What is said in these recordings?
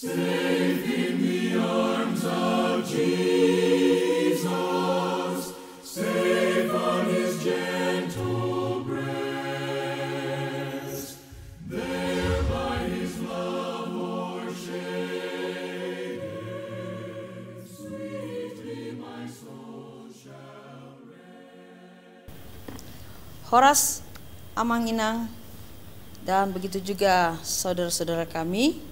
Safe in the arms of Jesus, safe on his gentle breast, there by his love o'ershaded, sweetly my soul shall rest. Horas, Amanginang, dan begitu juga saudara-saudara kami.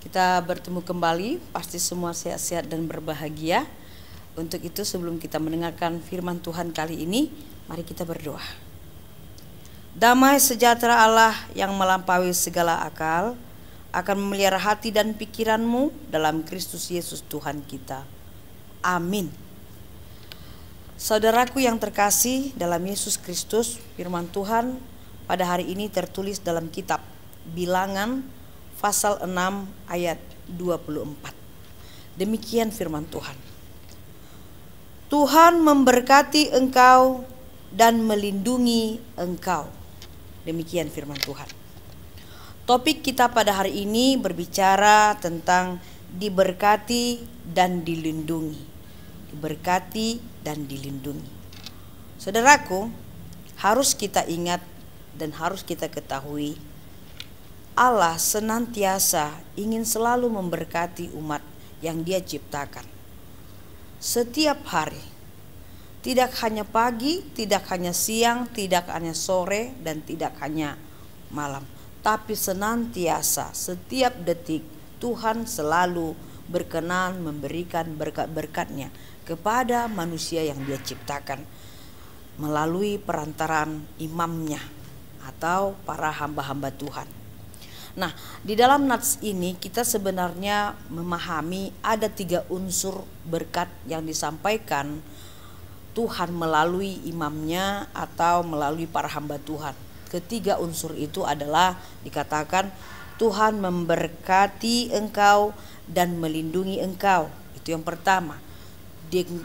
Kita bertemu kembali, pasti semua sehat-sehat dan berbahagia. Untuk itu sebelum kita mendengarkan firman Tuhan kali ini, mari kita berdoa. Damai sejahtera Allah yang melampaui segala akal akan memelihara hati dan pikiranmu dalam Kristus Yesus Tuhan kita. Amin. Saudaraku yang terkasih dalam Yesus Kristus, firman Tuhan pada hari ini tertulis dalam kitab Bilangan pasal 6 ayat 24. Demikian firman Tuhan. Tuhan memberkati engkau dan melindungi engkau. Demikian firman Tuhan. Topik kita pada hari ini berbicara tentang diberkati dan dilindungi. Diberkati dan dilindungi. Saudaraku, harus kita ingat dan harus kita ketahui, Allah senantiasa ingin selalu memberkati umat yang Dia ciptakan. Setiap hari, tidak hanya pagi, tidak hanya siang, tidak hanya sore, dan tidak hanya malam, tapi senantiasa setiap detik Tuhan selalu berkenan memberikan berkat-berkat-Nya kepada manusia yang Dia ciptakan melalui perantaran imamnya atau para hamba-hamba Tuhan. Nah, di dalam nats ini kita sebenarnya memahami ada 3 unsur berkat yang disampaikan Tuhan melalui imamnya atau melalui para hamba Tuhan. Ketiga unsur itu adalah dikatakan Tuhan memberkati engkau dan melindungi engkau. Itu yang pertama.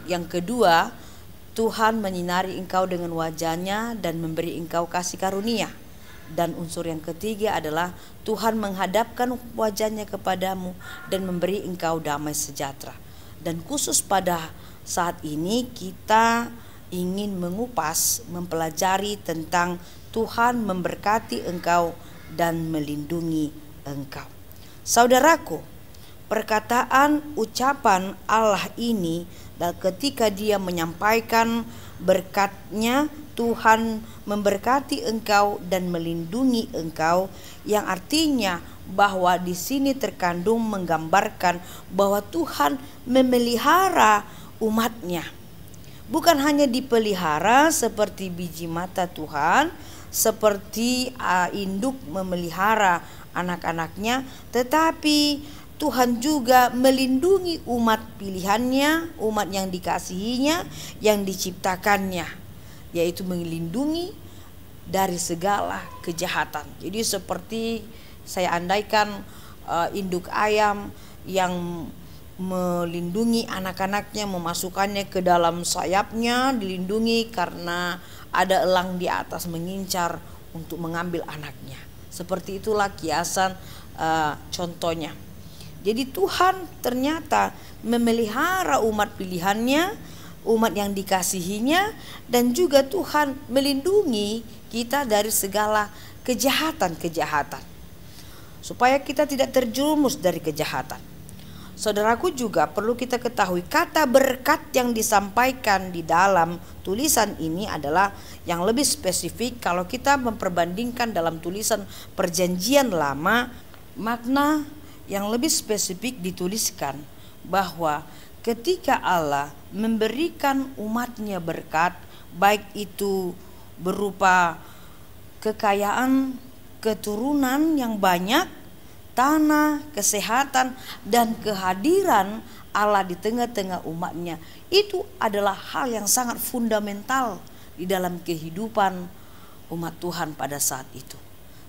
Yang kedua, Tuhan menyinari engkau dengan wajah-Nya dan memberi engkau kasih karunia. Dan unsur yang ketiga adalah Tuhan menghadapkan wajah-Nya kepadamu dan memberi engkau damai sejahtera. Dan khusus pada saat ini kita ingin mengupas, mempelajari tentang Tuhan memberkati engkau dan melindungi engkau. Saudaraku, perkataan ucapan Allah ini dan ketika Dia menyampaikan berkat-Nya, Tuhan memberkati engkau dan melindungi engkau, yang artinya bahwa di sini terkandung menggambarkan bahwa Tuhan memelihara umat-Nya. Bukan hanya dipelihara seperti biji mata Tuhan, seperti induk memelihara anak-anaknya, tetapi Tuhan juga melindungi umat pilihannya, umat yang dikasihinya, yang diciptakannya, yaitu melindungi dari segala kejahatan. Jadi seperti saya andaikan induk ayam yang melindungi anak-anaknya, memasukkannya ke dalam sayapnya, dilindungi karena ada elang di atas mengincar untuk mengambil anaknya. Seperti itulah kiasan contohnya. Jadi Tuhan ternyata memelihara umat pilihannya, umat yang dikasihinya, dan juga Tuhan melindungi kita dari segala kejahatan-kejahatan, supaya kita tidak terjerumus dari kejahatan. Saudaraku, juga perlu kita ketahui kata berkat yang disampaikan di dalam tulisan ini adalah yang lebih spesifik. Kalau kita memperbandingkan dalam tulisan Perjanjian Lama, makna yang lebih spesifik dituliskan bahwa ketika Allah memberikan umat-Nya berkat, baik itu berupa kekayaan, keturunan yang banyak, tanah, kesehatan, dan kehadiran Allah di tengah-tengah umat-Nya, itu adalah hal yang sangat fundamental di dalam kehidupan umat Tuhan pada saat itu.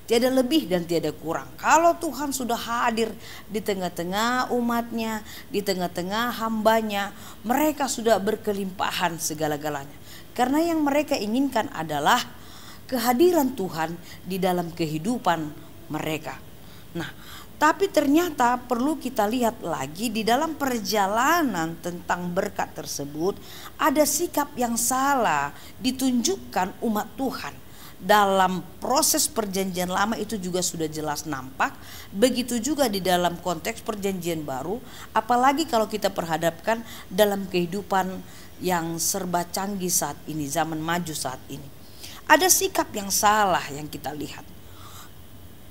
Tiada lebih dan tiada kurang. Kalau Tuhan sudah hadir di tengah-tengah umat-Nya, di tengah-tengah hamba-Nya, mereka sudah berkelimpahan segala-galanya. Karena yang mereka inginkan adalah kehadiran Tuhan di dalam kehidupan mereka. Nah, Tapi ternyata perlu kita lihat lagi di dalam perjalanan tentang berkat tersebut, ada sikap yang salah ditunjukkan umat Tuhan. Dalam proses perjanjian lama itu juga sudah jelas nampak. Begitu juga di dalam konteks perjanjian baru, apalagi kalau kita perhadapkan dalam kehidupan yang serba canggih saat ini, zaman maju saat ini. Ada sikap yang salah yang kita lihat.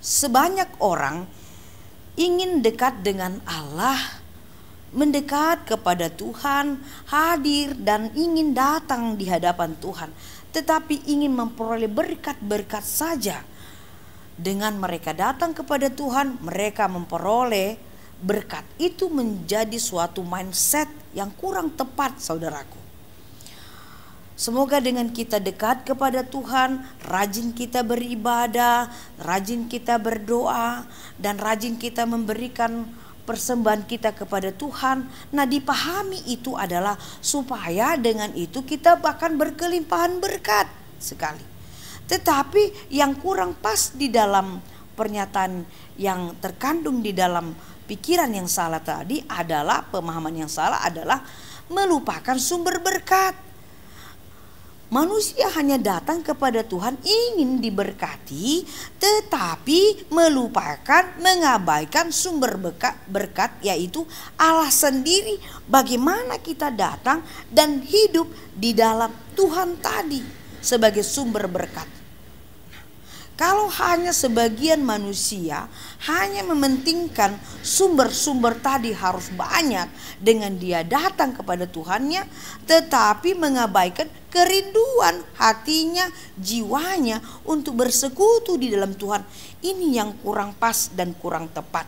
Sebanyak orang ingin dekat dengan Allah, mendekat kepada Tuhan, hadir dan ingin datang di hadapan Tuhan, tetapi ingin memperoleh berkat-berkat saja. Dengan mereka datang kepada Tuhan, mereka memperoleh berkat. Itu menjadi suatu mindset yang kurang tepat, saudaraku. Semoga dengan kita dekat kepada Tuhan, rajin kita beribadah, rajin kita berdoa, dan rajin kita memberikan persembahan kita kepada Tuhan. Nah, dipahami itu adalah supaya dengan itu kita bahkan berkelimpahan berkat sekali. Tetapi yang kurang pas di dalam pernyataan yang terkandung di dalam pikiran yang salah tadi adalah, pemahaman yang salah adalah melupakan sumber berkat. Manusia hanya datang kepada Tuhan ingin diberkati, tetapi melupakan, mengabaikan sumber berkat, yaitu Allah sendiri. Bagaimana kita datang dan hidup di dalam Tuhan tadi sebagai sumber berkat. Kalau hanya sebagian manusia hanya mementingkan sumber-sumber tadi harus banyak dengan dia datang kepada Tuhannya, tetapi mengabaikan kerinduan hatinya, jiwanya untuk bersekutu di dalam Tuhan. Ini yang kurang pas dan kurang tepat.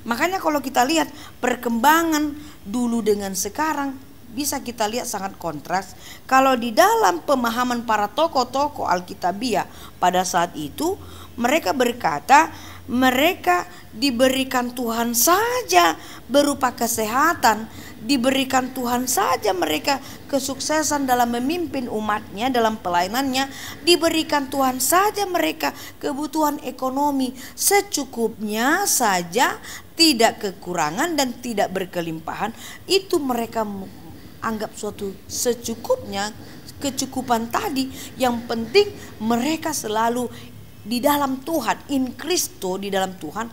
Makanya kalau kita lihat perkembangan dulu dengan sekarang, bisa kita lihat sangat kontras. Kalau di dalam pemahaman para tokoh-tokoh Alkitabiah pada saat itu, mereka berkata mereka diberikan Tuhan saja berupa kesehatan, diberikan Tuhan saja mereka kesuksesan dalam memimpin umatnya, dalam pelayanannya, diberikan Tuhan saja mereka kebutuhan ekonomi secukupnya saja, tidak kekurangan dan tidak berkelimpahan. Itu mereka anggap suatu secukupnya, kecukupan tadi. Yang penting mereka selalu di dalam Tuhan, in Kristo, di dalam Tuhan.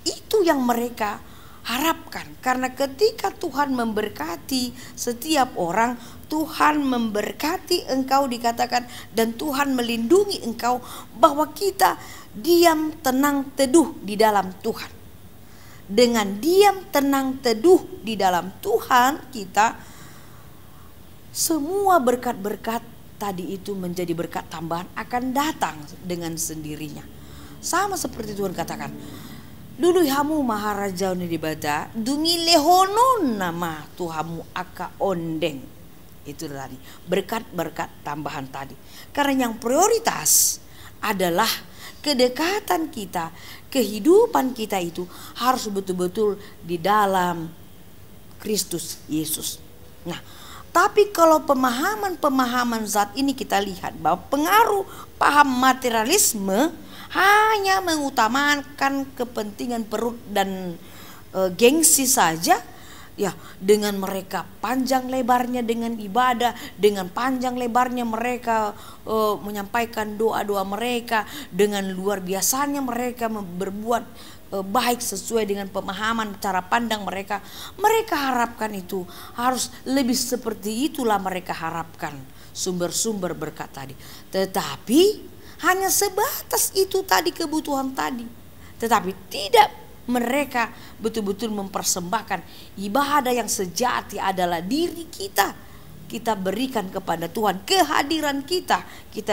Itu yang mereka harapkan. Karena ketika Tuhan memberkati setiap orang, Tuhan memberkati engkau, dikatakan, dan Tuhan melindungi engkau, bahwa kita diam, tenang, teduh di dalam Tuhan. Dengan diam, tenang, teduh di dalam Tuhan kita, semua berkat-berkat tadi itu menjadi berkat tambahan akan datang dengan sendirinya. Sama seperti Tuhan katakan, dulu hamu maharaja ni dibada, dungi lehonon nama Tuhamu aka ondeng. Itu tadi berkat-berkat tambahan tadi. Karena yang prioritas adalah kedekatan kita, kehidupan kita itu harus betul-betul di dalam Kristus Yesus. Nah, tapi kalau pemahaman-pemahaman saat ini kita lihat bahwa pengaruh paham materialisme hanya mengutamakan kepentingan perut dan gengsi saja, ya, dengan mereka panjang lebarnya dengan ibadah, dengan panjang lebarnya mereka menyampaikan doa-doa mereka, dengan luar biasanya mereka berbuat baik sesuai dengan pemahaman cara pandang mereka. Mereka harapkan itu harus lebih seperti itulah mereka harapkan sumber-sumber berkat tadi. Tetapi hanya sebatas itu tadi, kebutuhan tadi. Tetapi tidak mereka betul-betul mempersembahkan ibadah yang sejati adalah diri kita. Kita berikan kepada Tuhan, kehadiran kita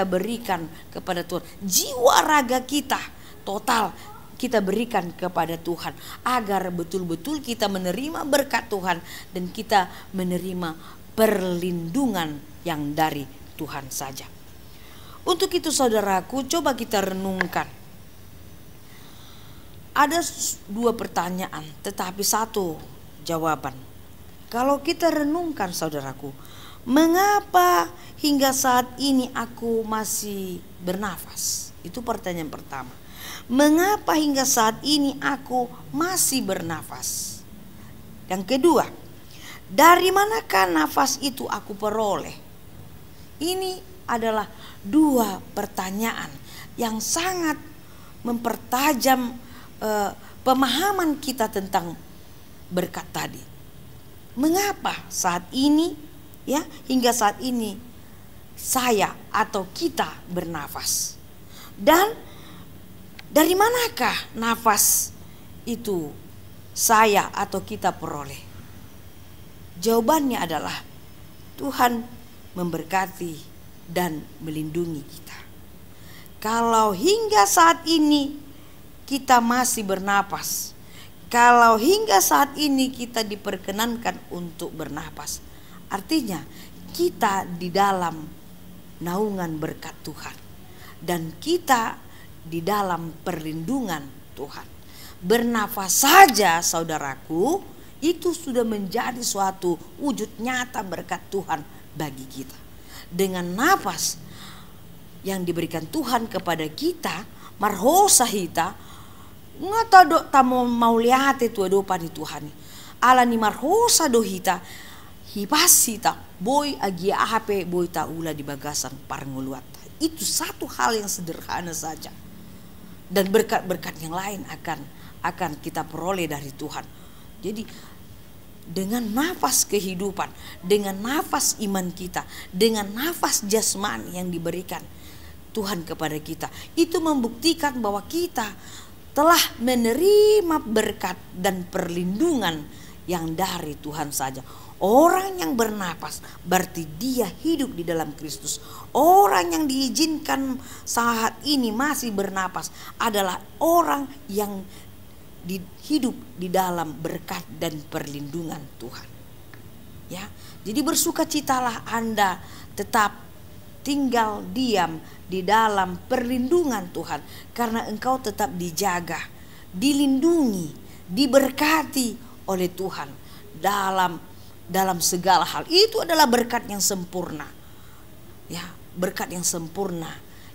berikan kepada Tuhan, jiwa raga kita total kita berikan kepada Tuhan, agar betul-betul kita menerima berkat Tuhan dan kita menerima perlindungan yang dari Tuhan saja. Untuk itu saudaraku, coba kita renungkan. Ada dua pertanyaan tetapi satu jawaban. Kalau kita renungkan saudaraku, mengapa hingga saat ini aku masih bernafas? Itu pertanyaan pertama. mengapa hingga saat ini aku masih bernafas? Yang kedua, dari manakah nafas itu aku peroleh? Ini adalah dua pertanyaan yang sangat mempertajam pemahaman kita tentang berkat tadi. Mengapa saat ini, ya, hingga saat ini saya atau kita bernafas? Dan dari manakah nafas itu saya atau kita peroleh? Jawabannya adalah Tuhan memberkati dan melindungi kita. Kalau hingga saat ini kita masih bernapas, kalau hingga saat ini kita diperkenankan untuk bernapas, artinya kita di dalam naungan berkat Tuhan dan kita di dalam perlindungan Tuhan. Bernafas saja, saudaraku, itu sudah menjadi suatu wujud nyata berkat Tuhan bagi kita. Dengan nafas yang diberikan Tuhan kepada kita, marhosa hita, ngata do tamo mau lihat itu dopan Tuhan. Ala ni marhosa do hita, hipasita boy agi ahape boy taula di bagasan parnguluat. Itu satu hal yang sederhana saja. Dan berkat-berkat yang lain akan kita peroleh dari Tuhan. Jadi dengan nafas kehidupan, dengan nafas iman kita, dengan nafas jasmani yang diberikan Tuhan kepada kita, itu membuktikan bahwa kita telah menerima berkat dan perlindungan yang dari Tuhan saja. Orang yang bernapas berarti dia hidup di dalam Kristus. Orang yang diizinkan saat ini masih bernapas adalah orang yang hidup di dalam berkat dan perlindungan Tuhan. Ya, jadi bersukacitalah Anda tetap tinggal diam di dalam perlindungan Tuhan, karena engkau tetap dijaga, dilindungi, diberkati oleh Tuhan dalam segala hal. Itu adalah berkat yang sempurna. Ya, berkat yang sempurna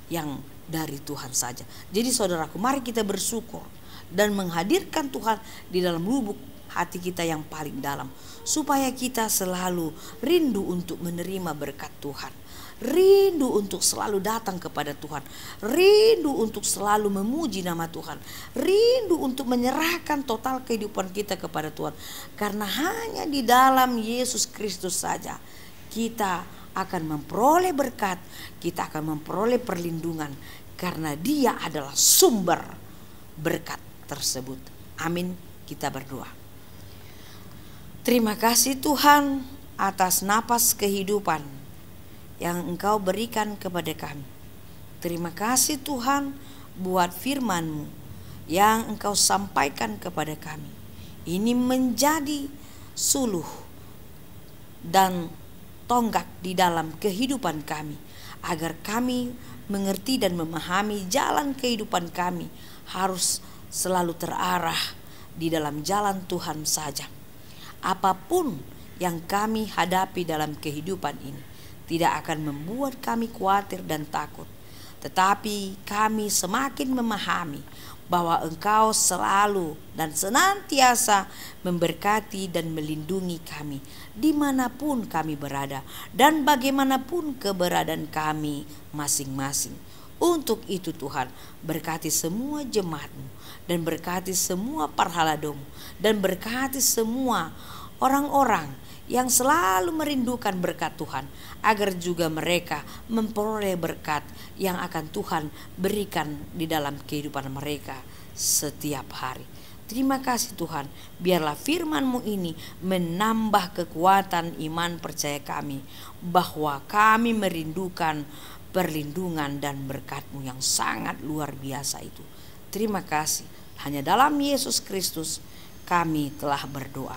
yang dari Tuhan saja. Jadi saudaraku, mari kita bersyukur dan menghadirkan Tuhan di dalam lubuk hati kita yang paling dalam, supaya kita selalu rindu untuk menerima berkat Tuhan, rindu untuk selalu datang kepada Tuhan, rindu untuk selalu memuji nama Tuhan, rindu untuk menyerahkan total kehidupan kita kepada Tuhan. Karena hanya di dalam Yesus Kristus saja kita akan memperoleh berkat, kita akan memperoleh perlindungan, karena Dia adalah sumber berkat tersebut. Amin. Kita berdoa. Terima kasih Tuhan atas napas kehidupan yang Engkau berikan kepada kami. Terima kasih Tuhan buat firman-Mu yang Engkau sampaikan kepada kami. Ini menjadi suluh dan tonggak di dalam kehidupan kami, agar kami mengerti dan memahami jalan kehidupan kami harus selalu terarah di dalam jalan Tuhan saja. Apapun yang kami hadapi dalam kehidupan ini tidak akan membuat kami khawatir dan takut, tetapi kami semakin memahami bahwa Engkau selalu dan senantiasa memberkati dan melindungi kami dimanapun kami berada dan bagaimanapun keberadaan kami masing-masing. Untuk itu Tuhan, berkati semua jemaat-Mu dan berkati semua parhalado-Mu dan berkati semua orang-orang yang selalu merindukan berkat Tuhan, agar juga mereka memperoleh berkat yang akan Tuhan berikan di dalam kehidupan mereka setiap hari. Terima kasih Tuhan, biarlah firman-Mu ini menambah kekuatan iman percaya kami, bahwa kami merindukan perlindungan dan berkat-Mu yang sangat luar biasa itu. Terima kasih, hanya dalam Yesus Kristus kami telah berdoa.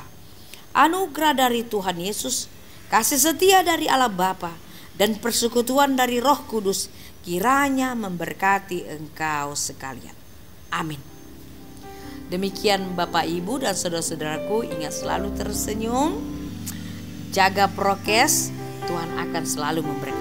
Anugerah dari Tuhan Yesus, kasih setia dari Allah Bapa, dan persekutuan dari Roh Kudus kiranya memberkati engkau sekalian. Amin. Demikian Bapak Ibu dan saudara-saudaraku, ingat selalu tersenyum, jaga prokes, Tuhan akan selalu memberkati.